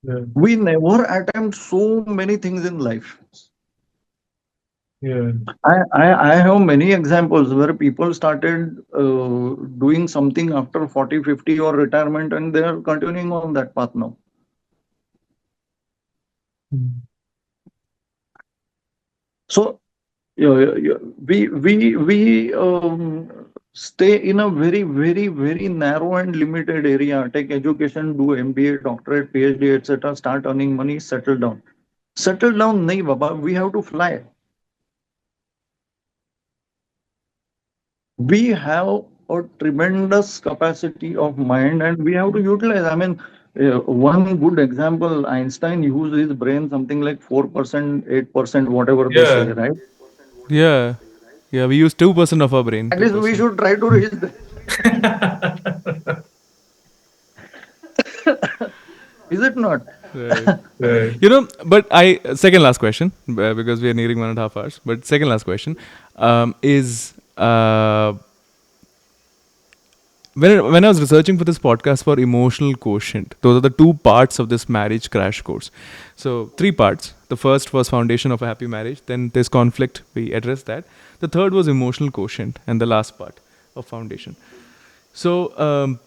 Speaker 4: Yeah.
Speaker 3: We never attempt so many things in life.
Speaker 4: Yeah.
Speaker 3: I have many examples where people started doing something after 40, 50 or retirement, and they are continuing on that path now.
Speaker 4: Mm.
Speaker 3: So we stay in a very, very, very narrow and limited area. Take education, do MBA, doctorate, PhD, etc. Start earning money, settle down. Settle down, nahi baba. We have to fly. We have a tremendous capacity of mind, and we have to utilize. I mean, one good example: Einstein used his brain something like 4%, 8%, whatever they say,
Speaker 4: Yeah.
Speaker 3: right?
Speaker 1: Yeah. Yeah, we use 2% of our brain,
Speaker 3: At least we
Speaker 1: 2%.
Speaker 3: should try to reach there. Is it not?
Speaker 1: Right.
Speaker 4: Right.
Speaker 1: But second last question, because we are nearing 1.5 hours. But second last question is when I was researching for this podcast for emotional quotient, those are the two parts of this marriage crash course. So 3 parts. The first was foundation of a happy marriage. Then there's conflict. We addressed that. The third was emotional quotient, and the last part of foundation. So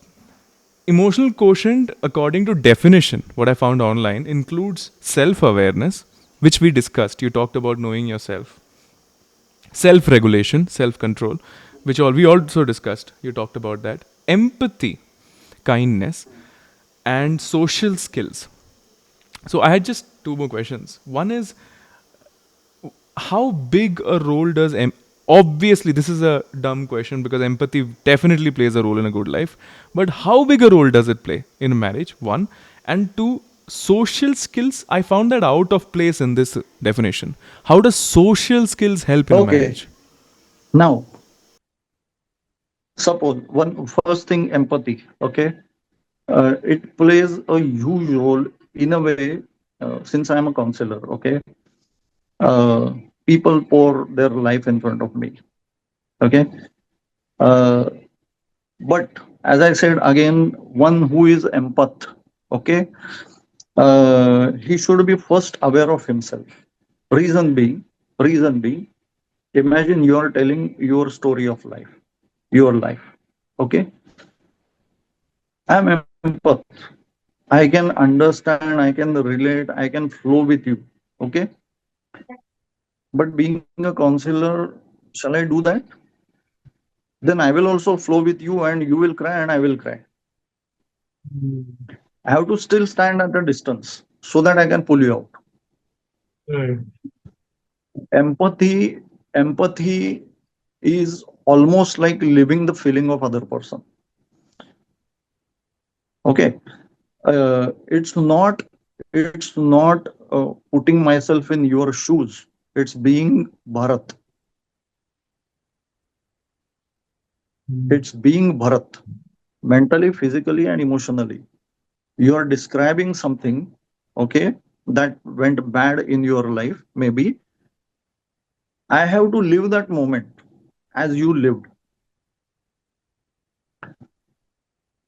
Speaker 1: emotional quotient, according to definition, what I found online, includes self-awareness, which we discussed. You talked about knowing yourself, self-regulation, self-control, which all we also discussed. You talked about that. Empathy, kindness, and social skills. So I had just two more questions. One is, how big a role does obviously this is a dumb question because empathy definitely plays a role in a good life, but how big a role does it play in a marriage? One. And two, social skills, I found that out of place in this definition. How does social skills help in a
Speaker 3: Okay.
Speaker 1: marriage?
Speaker 3: Now, suppose one first thing, empathy. Okay, it plays a huge role in a way. Since I am a counselor, okay, uh, people pour their life in front of me. Okay, uh, but as I said again, one who is empath, okay, he should be first aware of himself. Reason being, imagine you are telling your story of life, your life. Okay, I'm empath. I can understand, I can relate, I can flow with you. Okay. But being a counselor, shall I do that? Then I will also flow with you and you will cry and I will cry. I have to still stand at a distance so that I can pull you out.
Speaker 4: Right.
Speaker 3: Empathy is almost like living the feeling of other person. Okay. It's not putting myself in your shoes. It's being Bharat. It's being Bharat, mentally, physically, and emotionally. You are describing something, okay, that went bad in your life. Maybe I have to live that moment as you lived.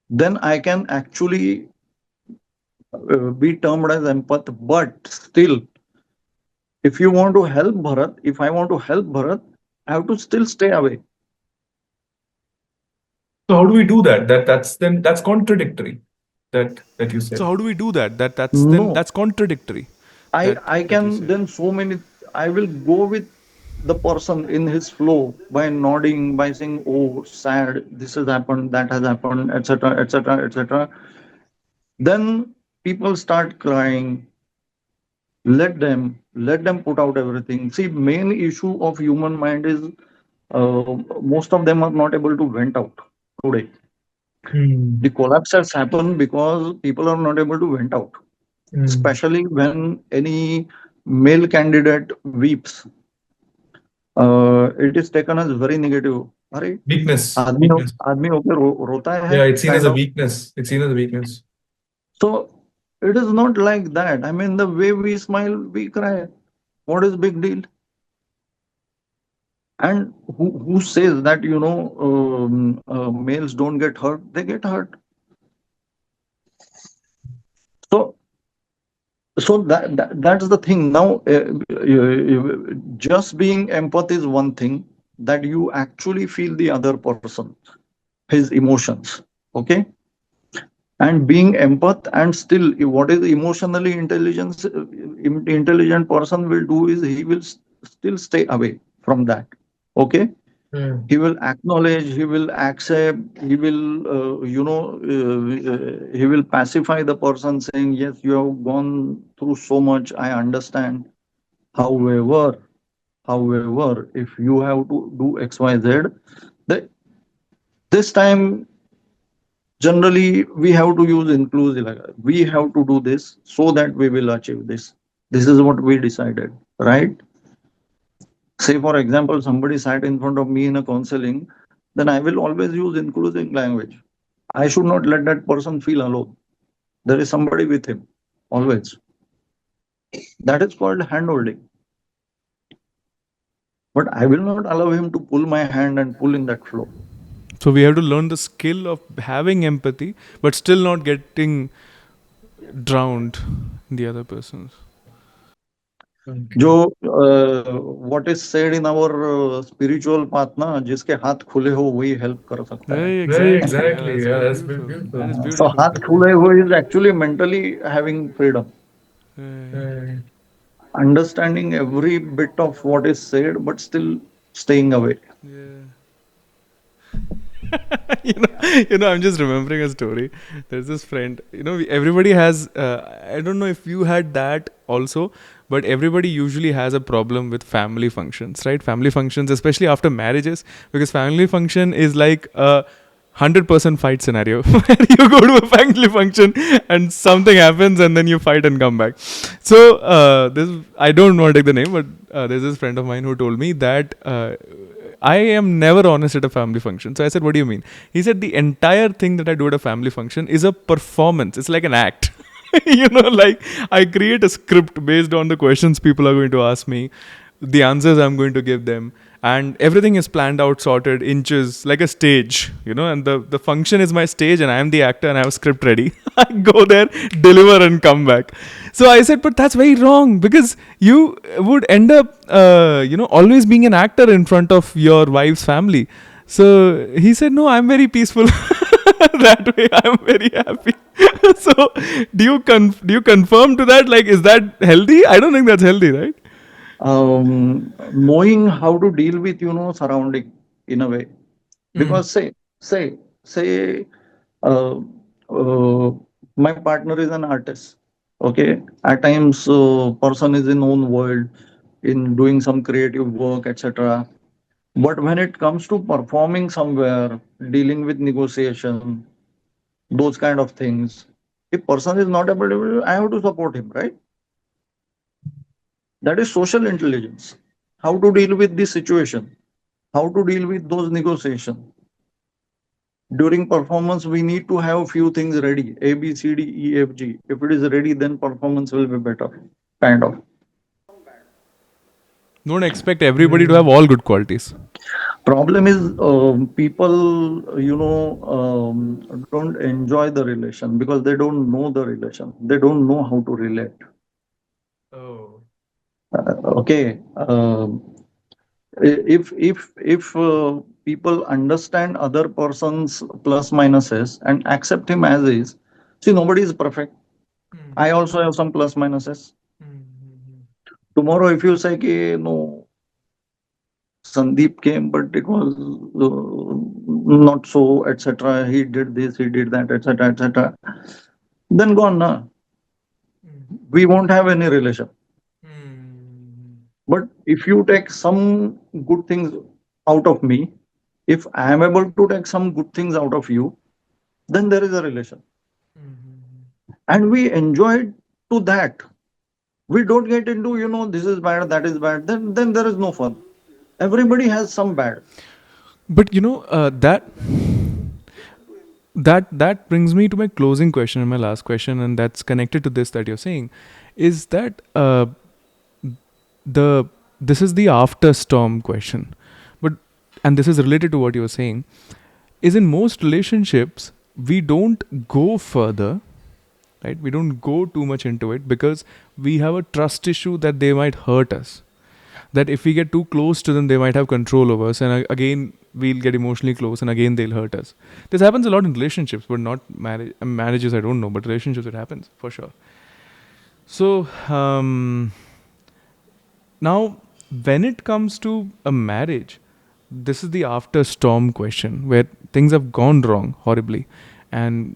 Speaker 3: Then I can actually be termed as empath. But still, if you want to help Bharat, if I want to help Bharat, I have to still stay away.
Speaker 4: So how do we do that? That's contradictory. That you said.
Speaker 1: So how do we do that?
Speaker 3: No,
Speaker 1: That's contradictory.
Speaker 3: I
Speaker 1: That you
Speaker 3: can
Speaker 1: say.
Speaker 3: then so many. I will go with the person in his flow by nodding, by saying, "Oh, sad. This has happened. That has happened," etc., etc., etc. Then people start crying. Let them put out everything. See, main issue of human mind is most of them are not able to vent out today. The collapse has happened because people are not able to vent out, especially when any male candidate weeps. It is taken as very negative. अरे
Speaker 4: Weakness.
Speaker 3: आदमी
Speaker 4: Weakness.
Speaker 3: आदमी होकर रोता है
Speaker 4: Yeah, it's seen as
Speaker 3: kind
Speaker 4: a
Speaker 3: of.
Speaker 4: weakness. It's seen as a weakness.
Speaker 3: So it is not like that. I mean, the way we smile, we cry. What is big deal? And who says that males don't get hurt? They get hurt. So that's the thing. Now, just being empath is one thing, that you actually feel the other person, his emotions. Okay. And being empath and still what is emotionally intelligent person will do is he will still stay away from that. Okay. He will acknowledge, he will accept, he will he will pacify the person, saying, yes, you have gone through so much, I understand. However, if you have to do XYZ, the, this time generally we have to use inclusive. We have to do this so that we will achieve this. This is what we decided, right? Say for example, somebody sat in front of me in a counseling, then I will always use inclusive language. I should not let that person feel alone. There is somebody with him always. That is called handholding. But I will not allow him to pull my hand and pull in that flow.
Speaker 1: So we have to learn the skill of having empathy, but still not getting drowned in the other person's.
Speaker 3: जो what is said in our spiritual path ना, जिसके हाथ खुले हो वही help कर सकता है.
Speaker 4: Exactly.
Speaker 1: Yeah,
Speaker 4: Yeah,
Speaker 1: that's
Speaker 4: that's
Speaker 1: very beautiful. That is
Speaker 4: beautiful.
Speaker 3: So
Speaker 1: beautiful.
Speaker 3: हाथ खुले हुए is actually mentally having freedom,
Speaker 1: Yeah.
Speaker 3: understanding every bit of what is said, but still staying away.
Speaker 1: Yeah. I'm just remembering a story. There's this friend. Everybody has. I don't know if you had that also, but everybody usually has a problem with family functions, right? Family functions, especially after marriages, because family function is like a 100% fight scenario where you go to a family function and something happens and then you fight and come back. So this I don't want to take the name, but there's this friend of mine who told me that I am never honest at a family function. So I said, what do you mean? He said, the entire thing that I do at a family function is a performance. It's like an act. Like I create a script based on the questions people are going to ask me, the answers I'm going to give them, and everything is planned out, sorted, inches, like a stage, and the function is my stage and I am the actor and I have a script ready. I go there, deliver and come back. So I said, but that's very wrong, because you would end up, always being an actor in front of your wife's family. So he said, no, I'm very peaceful. That way I'm very happy. So do you confirm to that? Like, is that healthy? I don't think that's healthy, right?
Speaker 3: Knowing how to deal with surrounding in a way, because say uh, uh, my partner is an artist. Okay, at times person is in own world in doing some creative work, etc. But when it comes to performing somewhere, dealing with negotiation, those kind of things, if person is not able to, I have to support him, right? That is social intelligence. How to deal with this situation, how to deal with those negotiations. During performance, we need to have few things ready: A, B, C, D, E, F, G. If it is ready, then performance will be better. Kind of.
Speaker 1: Don't expect everybody to have all good qualities.
Speaker 3: Problem is, people, don't enjoy the relation because they don't know the relation. They don't know how to relate.
Speaker 4: Oh.
Speaker 3: Okay. If people understand other person's plus minuses and accept him as is, see, nobody is perfect. I also have some plus minuses. Tomorrow, if you say, "Ki, no, Sandeep came, but it was not so, etc. He did this, he did that, etc., etc." Then gone, na. We won't have any relation. But if you take some good things out of me, if I am able to take some good things out of you, then there is a relation. And we enjoy it to that. We don't get into, this is bad, that is bad. Then there is no fun. Everybody has some bad.
Speaker 1: But that brings me to my closing question and my last question, and that's connected to this that you're saying, is that the this is the after storm question, but and this is related to what you were saying, is in most relationships we don't go further, right? We don't go too much into it because we have a trust issue that they might hurt us, that if we get too close to them they might have control over us, and again we'll get emotionally close and again they'll hurt us. This happens a lot in relationships, but not marriages, I don't know, but relationships it happens for sure. So now when it comes to a marriage, this is the after storm question where things have gone wrong horribly and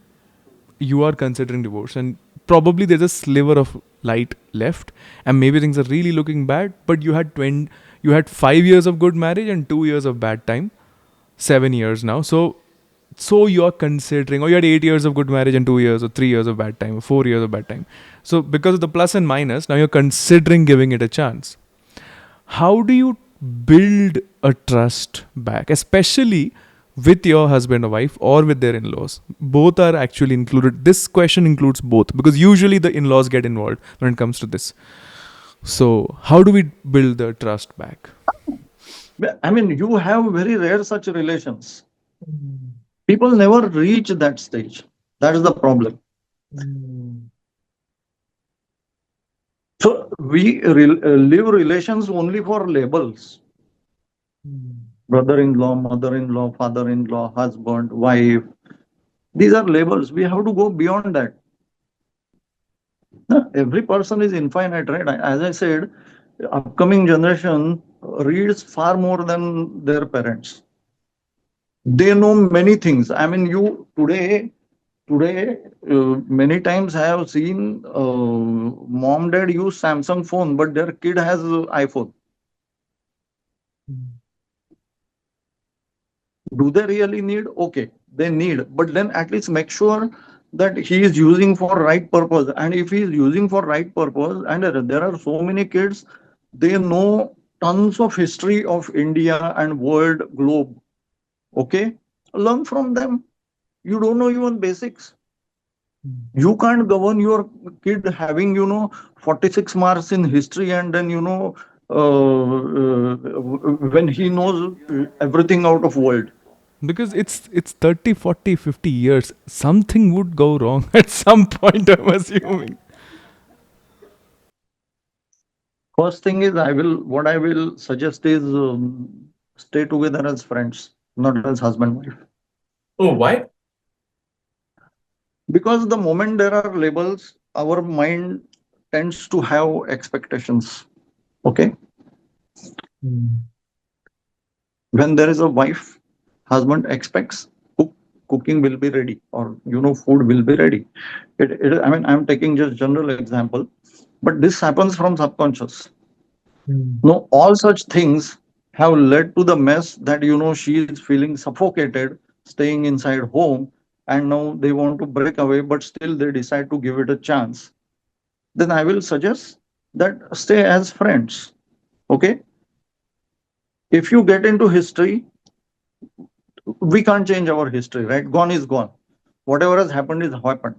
Speaker 1: you are considering divorce, and probably there's a sliver of light left and maybe things are really looking bad, but you had 5 years of good marriage and 2 years of bad time, 7 years now. So you're considering, or you had 8 years of good marriage and 2 years or 3 years of bad time or 4 years of bad time. So because of the plus and minus, now you're considering giving it a chance. How do you build a trust back, especially with your husband or wife or with their in-laws? Both are actually included. This question includes both because usually the in-laws get involved when it comes to this. So how do we build the trust back?
Speaker 3: I mean, you have very rare such relations. People never reach that stage. That is the problem. So we live relations only for labels. Brother-in-law, mother-in-law, father-in-law, husband, wife. These are labels. We have to go beyond that. Every person is infinite, right? As I said, upcoming generation reads far more than their parents. They know many things. I mean, you today many times I have seen mom dad use Samsung phone, but their kid has iPhone. Do they really need? Okay, they need, but then at least make sure that he is using for right purpose. And if he is using for right purpose, and there are so many kids, they know tons of history of India and world globe. Okay, learn from them. You don't know even basics. You can't govern your kid having 46 marks in history, and then when he knows everything out of world.
Speaker 1: Because it's 30, 40, 50 years, something would go wrong at some point, I'm assuming.
Speaker 3: First thing is, what I will suggest is stay together as friends, not as husband wife.
Speaker 4: Oh, why?
Speaker 3: Because the moment there are labels, our mind tends to have expectations. Okay. When there is a wife, husband expects cooking will be ready, or food will be ready. I mean, I'm taking just general example, but this happens from subconscious. No, all such things have led to the mess that she is feeling suffocated, staying inside home, and now they want to break away, but still they decide to give it a chance. Then I will suggest that stay as friends. Okay. If you get into history, we can't change our history, right? Gone is gone. Whatever has happened is happened.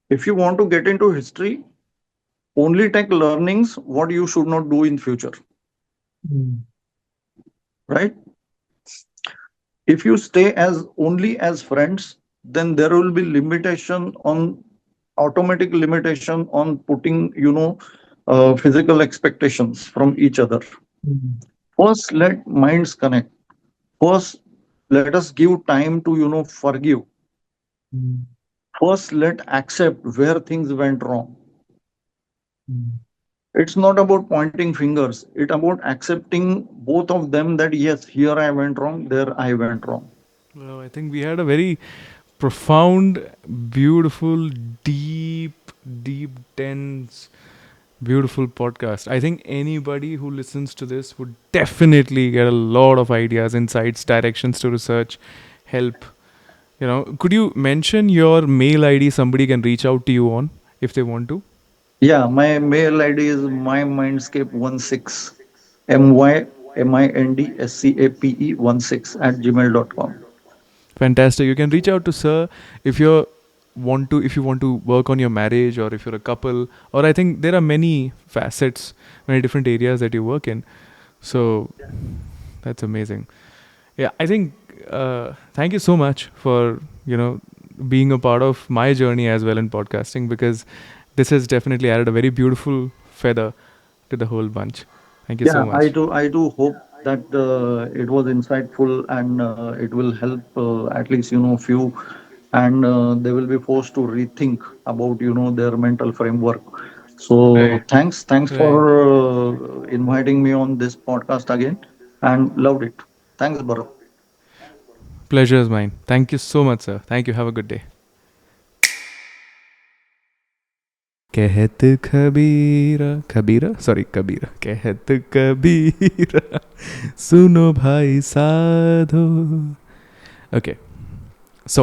Speaker 3: If you want to get into history, only take learnings what you should not do in future, right? If you stay as only as friends, then there will be limitation on automatic limitation on putting physical expectations from each other. First, let minds connect. First, let us give time to forgive. First, let accept where things went wrong. It's not about pointing fingers. It's about accepting both of them, that yes, here I went wrong, there I went wrong.
Speaker 1: Well, I think we had a very profound, beautiful, deep, dense, beautiful podcast. I think anybody who listens to this would definitely get a lot of ideas, insights, directions to research, help. Could you mention your mail ID somebody can reach out to you on if they want to?
Speaker 3: Yeah, my mail ID is mymindscape16, mymindscape16
Speaker 1: Fantastic. You can reach out to Sir if you want to work on your marriage, or if you're a couple, or I think there are many facets, many different areas that you work in. So that's amazing. Yeah, I think thank you so much for being a part of my journey as well in podcasting, because this has definitely added a very beautiful feather to the whole bunch. Thank you so
Speaker 3: Yeah,
Speaker 1: much.
Speaker 3: I do hope that it was insightful, and it will help at least few, and they will be forced to rethink about their mental framework. So
Speaker 4: Right.
Speaker 3: thanks for
Speaker 1: Right.
Speaker 3: inviting me on this podcast again, and loved it. Thanks, Bharat.
Speaker 1: Pleasure is mine. Thank you so much, sir. Thank you. Have a good day. कहत खबीरा खबीरा sorry कबीरा कहत कबीरा सुनो भाई साधो. Okay, so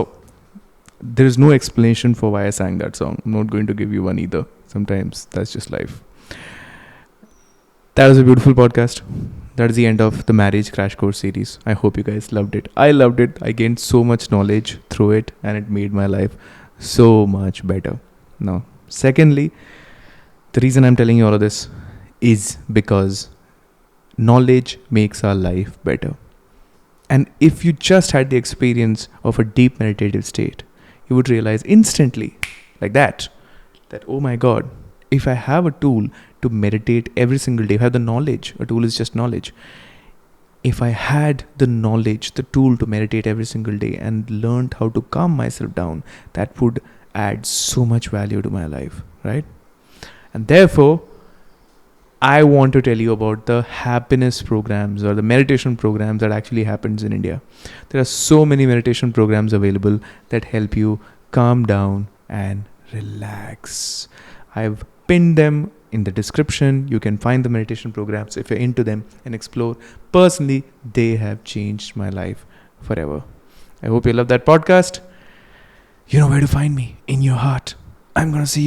Speaker 1: there is no explanation for why I sang that song. I'm not going to give you one either. Sometimes that's just life. That was a beautiful podcast. That is the end of the Marriage Crash Course series. I hope you guys loved it. I loved it. I gained so much knowledge through it, and it made my life so much better. Now, secondly, the reason I'm telling you all of this is because knowledge makes our life better. And if you just had the experience of a deep meditative state, you would realize instantly, like that, oh my God, if I have a tool to meditate every single day, if I have the knowledge, a tool is just knowledge. If I had the knowledge, the tool to meditate every single day and learned how to calm myself down, that would add so much value to my life, right? And therefore, I want to tell you about the happiness programs or the meditation programs that actually happens in India. There are so many meditation programs available that help you calm down and relax. I've pinned them in the description. You can find the meditation programs if you're into them and explore. Personally, they have changed my life forever. I hope you love that podcast. You know where to find me, in your heart. I'm going to see you